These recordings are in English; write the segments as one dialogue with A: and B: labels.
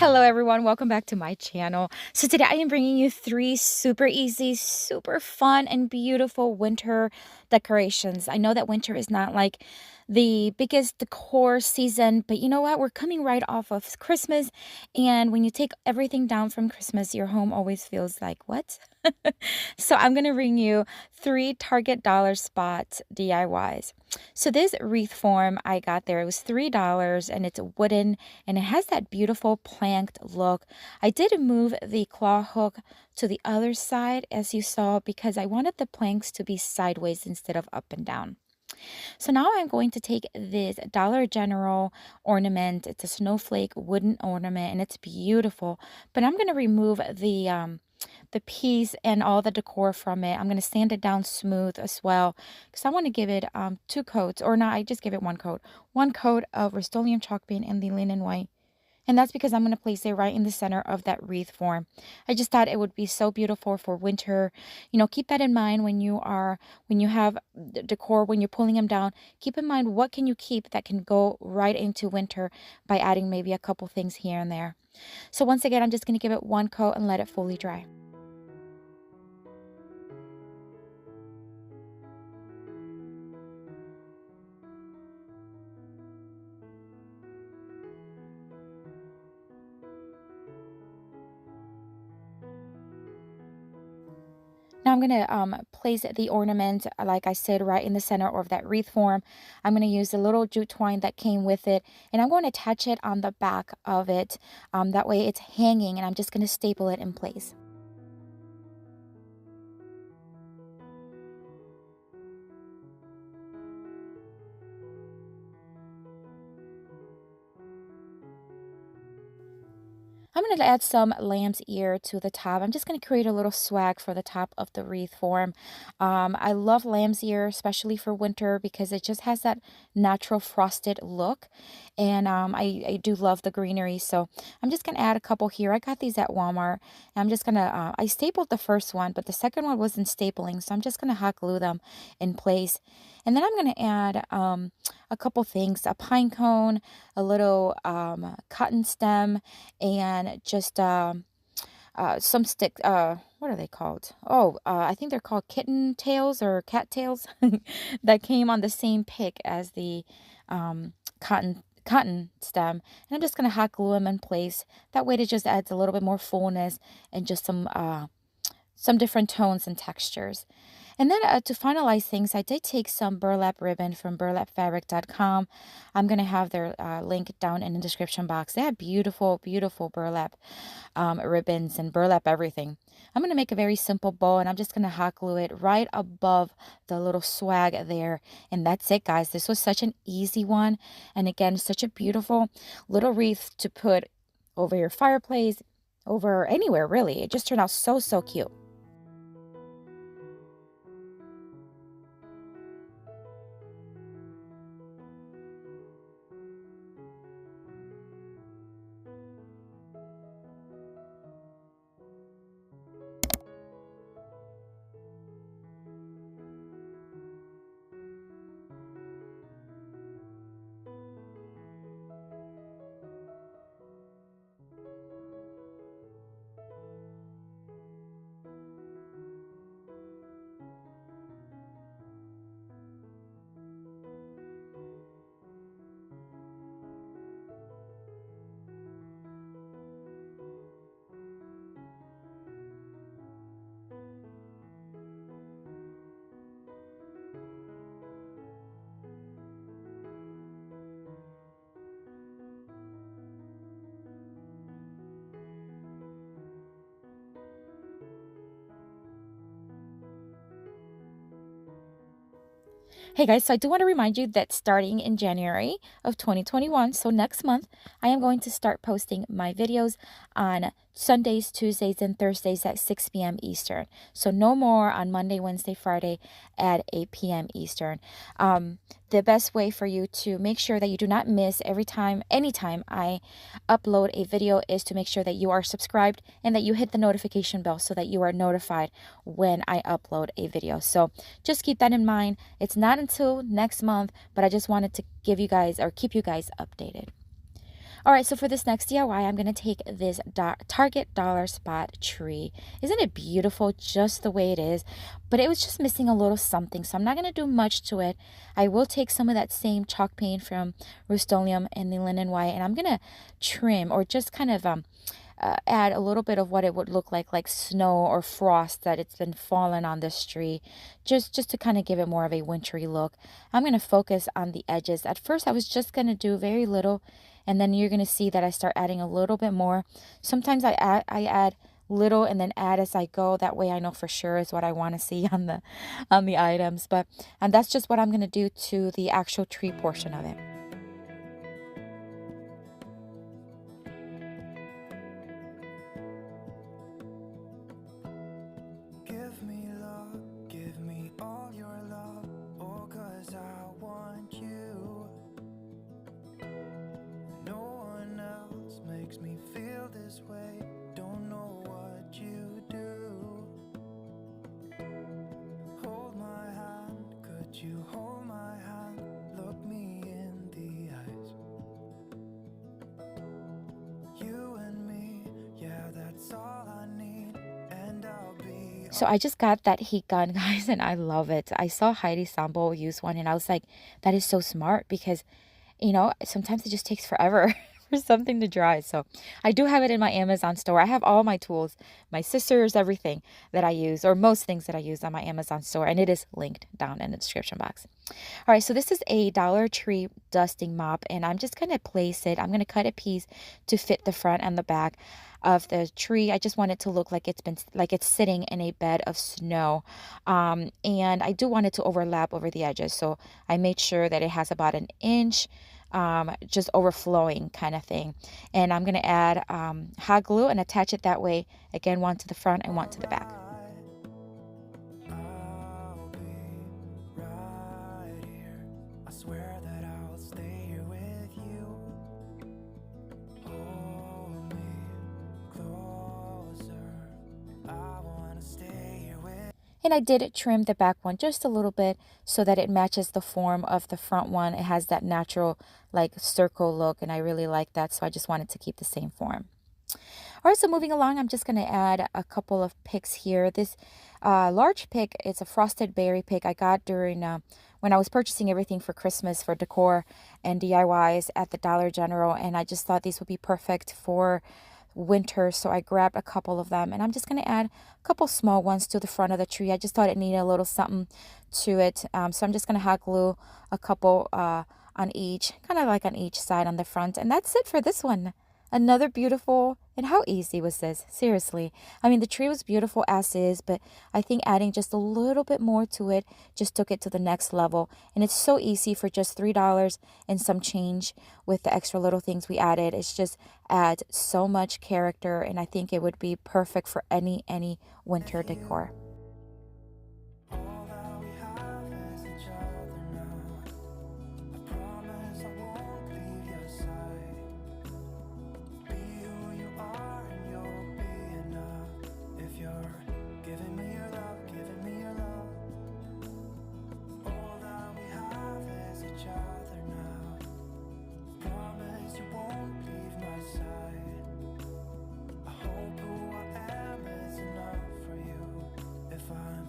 A: Hello everyone, welcome back to my channel. So today I am bringing you 3 super easy, super fun and beautiful winter decorations. I know that winter is not like the biggest decor season, but you know what? We're coming right off of Christmas, and when you take everything down from Christmas, your home always feels like, what? So I'm going to bring you 3 Target dollar spot DIYs. So this wreath form I got there, it was $3 and it's wooden and it has that beautiful planked look. I did move the claw hook to the other side as you saw because I wanted the planks to be sideways instead of up and down. So now I'm going to take this Dollar General ornament. It's a snowflake wooden ornament and it's beautiful, but I'm going to remove the piece and all the decor from it. I'm going to sand it down smooth as well because I want to give it 2 coats, or not, I just give it 1 coat. 1 coat of Rust-Oleum chalk paint and the linen white. And that's because I'm going to place it right in the center of that wreath form. I just thought it would be so beautiful for winter. You know, keep that in mind when you have decor, when you're pulling them down. Keep in mind what can you keep that can go right into winter by adding maybe a couple things here and there. So once again, I'm just going to give it 1 coat and let it fully dry. Now I'm going to place the ornament, like I said, right in the center of that wreath form. I'm going to use the little jute twine that came with it, and I'm going to attach it on the back of it. That way it's hanging, and I'm just going to staple it in place. I'm going to add some lamb's ear to the top. I'm just going to create a little swag for the top of the wreath form. I love lamb's ear, especially for winter, because it just has that natural frosted look. And I do love the greenery, so I'm just going to add a couple here. I got these at Walmart. And I'm just going to, I stapled the first one, but the second one wasn't stapling, so I'm just going to hot glue them in place. And then I'm going to add a couple things, a pine cone, a little cotton stem, and just some stick, what are they called? Oh, I think they're called kitten tails or cat tails that came on the same pick as the cotton stem. And I'm just going to hot glue them in place. That way it just adds a little bit more fullness and just some different tones and textures. And then to finalize things, I did take some burlap ribbon from burlapfabric.com. I'm going to have their link down in the description box. They have beautiful, beautiful burlap ribbons and burlap everything. I'm going to make a very simple bow, and I'm just going to hot glue it right above the little swag there. And that's it, guys. This was such an easy one. And again, such a beautiful little wreath to put over your fireplace, over anywhere, really. It just turned out so, so cute. Hey guys, so I do want to remind you that starting in January of 2021, so next month, I am going to start posting my videos on Sundays, Tuesdays, and Thursdays at 6 p.m. Eastern. So no more on Monday, Wednesday, Friday at 8 p.m. Eastern. The best way for you to make sure that you do not miss anytime I upload a video is to make sure that you are subscribed and that you hit the notification bell so that you are notified when I upload a video. So just keep that in mind. It's not until next month, but I just wanted to give you guys or keep you guys updated. All right, so for this next DIY, I'm going to take this Target dollar spot tree. Isn't it beautiful just the way it is? But it was just missing a little something, so I'm not going to do much to it. I will take some of that same chalk paint from Rust-Oleum and the linen white, and I'm going to trim or just kind of add a little bit of what it would look like snow or frost that it's been falling on this tree, just to kind of give it more of a wintry look. I'm going to focus on the edges. At first, I was just going to do very little, and then you're going to see that I start adding a little bit more. Sometimes I add little and then add as I go. That way I know for sure is what I want to see on the items. And that's just what I'm going to do to the actual tree portion of it.
B: Give me love, give me all your love, oh, 'cause I want you. No one else makes me feel this way, don't know what you do. Hold my hand, could you hold my hand, look me in the eyes. You and me, yeah, that's all I need, and I'll be.
A: So I just got that heat gun, guys, and I love it. I saw Heidi Sambo use one, and I was like, that is so smart because, sometimes it just takes forever for something to dry. So I do have it in my Amazon store. I have all my tools, my scissors, everything that I use, or most things that I use on my Amazon store, and it is linked down in the description box. All right, so this is a Dollar Tree dusting mop, and I'm just going to place it. I'm going to cut a piece to fit the front and the back of the tree. I just want it to look like it's sitting in a bed of snow, and I do want it to overlap over the edges. So I made sure that it has about an inch, just overflowing kind of thing. And I'm gonna add hot glue and attach it that way. Again, one to the front and one to the back.
B: I'll be right here. I swear that I'll stay here with you. Hold me closer. I wanna stay here with.
A: And I did trim the back one just a little bit so that it matches the form of the front one. It has that natural like circle look, and I really like that, so I just wanted to keep the same form. All right, so moving along, I'm just going to add a couple of picks here. This large pick, it's a frosted berry pick I got during when I was purchasing everything for Christmas for decor and DIYs at the Dollar General, and I just thought these would be perfect for winter, so I grabbed a couple of them, and I'm just going to add a couple small ones to the front of the tree. I just thought it needed a little something to it, so I'm just going to hot glue a couple on each, kind of like on each side on the front, and that's it for this one. Another beautiful, and how easy was this? Seriously. I mean, the tree was beautiful as is, but I think adding just a little bit more to it just took it to the next level. And it's so easy for just $3 and some change with the extra little things we added. It's just adds so much character, and I think it would be perfect for any winter decor.
B: All that we have is each other now. I promise I won't leave your side. Be who you are and you'll be enough. If you're giving me your love, giving me your love. All that we have is each other now. Promise you won't leave my side. I hope who I am is enough for you. If I'm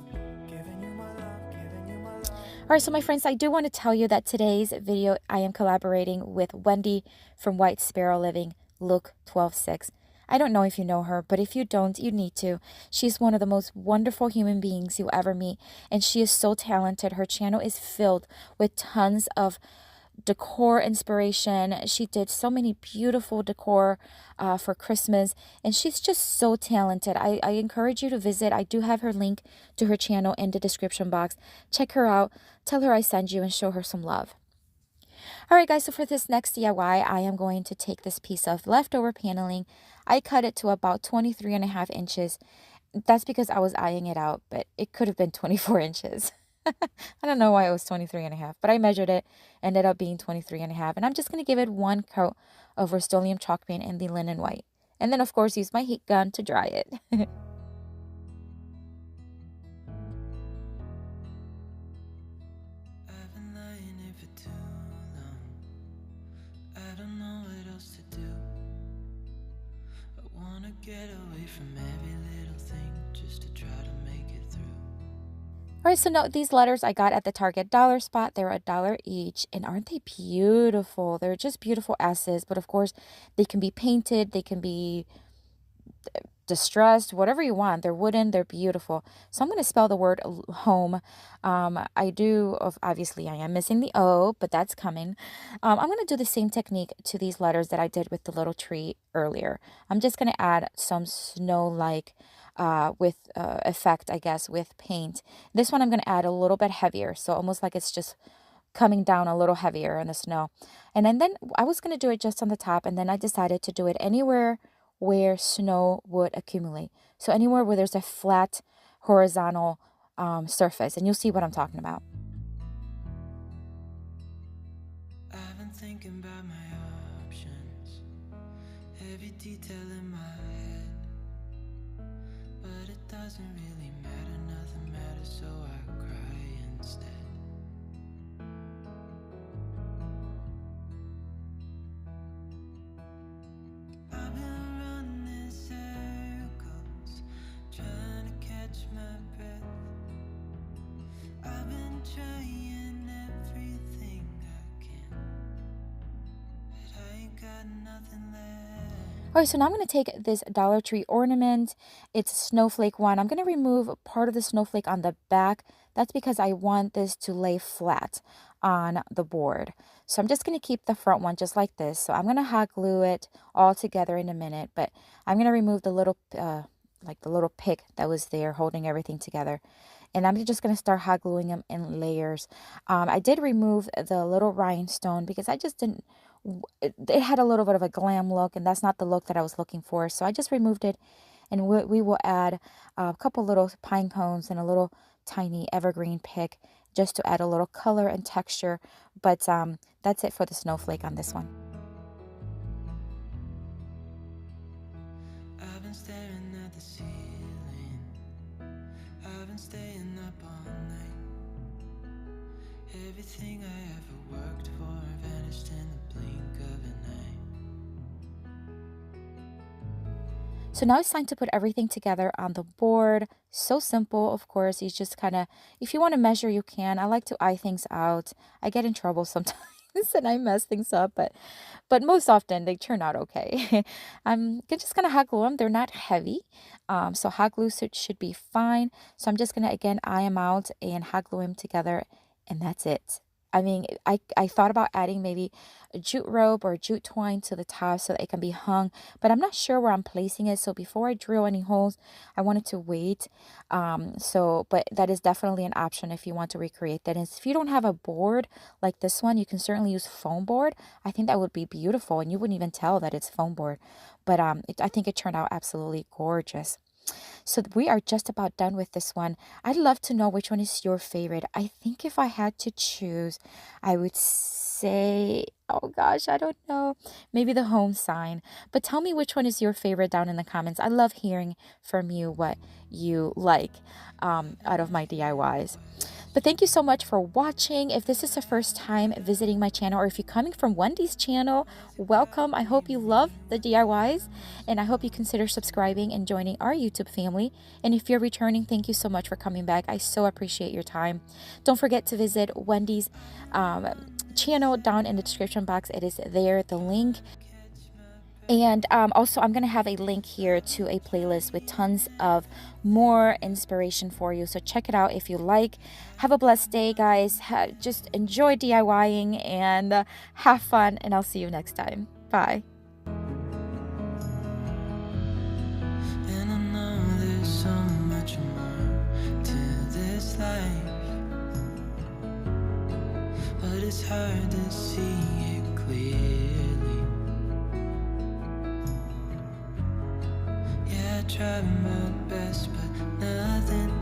B: giving you my love, giving you my love.
A: All right, so my friends, I do want to tell you that today's video, I am collaborating with Wendy from White Sparrow Living, Look 12/6. I don't know if you know her, but if you don't, you need to. She's one of the most wonderful human beings you'll ever meet, and she is so talented. Her channel is filled with tons of decor inspiration. She did so many beautiful decor for Christmas, and she's just so talented. I encourage you to visit. I do have her link to her channel in the description box. Check her out, tell her I sent you, and show her some love. All right, guys, so for this next DIY, I am going to take this piece of leftover paneling. I cut it to about 23.5 inches. That's because I was eyeing it out, but it could have been 24 inches. I don't know why it was 23.5, but I measured it, ended up being 23.5, and I'm just going to give it one coat of Rust-Oleum chalk paint in the linen white. And then, of course, use my heat gun to dry it.
B: I've been lying here for too long. I don't know what else to do. from every little thing just to try to make it through.
A: All right, so now these letters I got at the Target dollar spot. They're $1 each, and aren't they beautiful? They're just beautiful S's, but of course, they can be painted, they can be distressed, whatever you want. They're wooden, they're beautiful. So I'm going to spell the word home. Obviously I am missing the O, but that's coming. I'm going to do the same technique to these letters that I did with the little tree earlier. I'm just going to add some snow-like with effect, I guess, with paint. This one I'm going to add a little bit heavier, so almost like it's just coming down a little heavier in the snow. And then I was going to do it just on the top, and then I decided to do it anywhere where snow would accumulate. So anywhere where there's a flat horizontal surface, and you'll see what I'm talking about.
B: I've been thinking about my options, every detail in my head, but it doesn't really matter, nothing matters, so I cry instead. I've been running circles, trying to catch my breath. I've been trying everything I can, but I ain't got nothing left.
A: All right, so now I'm going to take this Dollar Tree ornament. It's a snowflake one. I'm going to remove part of the snowflake on the back. That's because I want this to lay flat on the board. So I'm just going to keep the front one just like this. So I'm going to hot glue it all together in a minute, but I'm going to remove the little, like the little pick that was there holding everything together. And I'm just going to start hot gluing them in layers. I did remove the little rhinestone because I just didn't, it had a little bit of a glam look, and that's not the look that I was looking for. So I just removed it, and we will add a couple little pine cones and a little tiny evergreen pick just to add a little color and texture. But that's it for the snowflake on this one.
B: I've been staring at the ceiling, I've been staying up all night. Everything I ever worked for vanished in the blink of an eye.
A: So now it's time to put everything together on the board. So simple, of course. You just kind of, if you want to measure, you can. I like to eye things out. I get in trouble sometimes and I mess things up, but most often they turn out okay. I'm just going to hot glue them. They're not heavy, so hot glue should be fine. So I'm just going to, again, eye them out and hot glue them together, and that's it. I mean, I thought about adding maybe a jute rope or jute twine to the top so that it can be hung, but I'm not sure where I'm placing it. So before I drill any holes, I wanted to wait. But that is definitely an option if you want to recreate that. And if you don't have a board like this one, you can certainly use foam board. I think that would be beautiful, and you wouldn't even tell that it's foam board. But I think it turned out absolutely gorgeous. So we are just about done with this one. I'd love to know which one is your favorite. I think if I had to choose, I would say, oh gosh, I don't know, maybe the home sign. But tell me which one is your favorite down in the comments. I love hearing from you what you like out of my DIYs. But thank you so much for watching. If this is the first time visiting my channel, or if you're coming from Wendy's channel, welcome. I hope you love the DIYs, and I hope you consider subscribing and joining our YouTube family. And if you're returning, thank you so much for coming back. I so appreciate your time. Don't forget to visit Wendy's channel down in the description box. It is there, the link. And also, I'm going to have a link here to a playlist with tons of more inspiration for you. So check it out if you like. Have a blessed day, guys. Just enjoy DIYing and have fun. And I'll see you next time. Bye.
B: And I know there's so much more to this life, but it's hard to see it clearly. I try my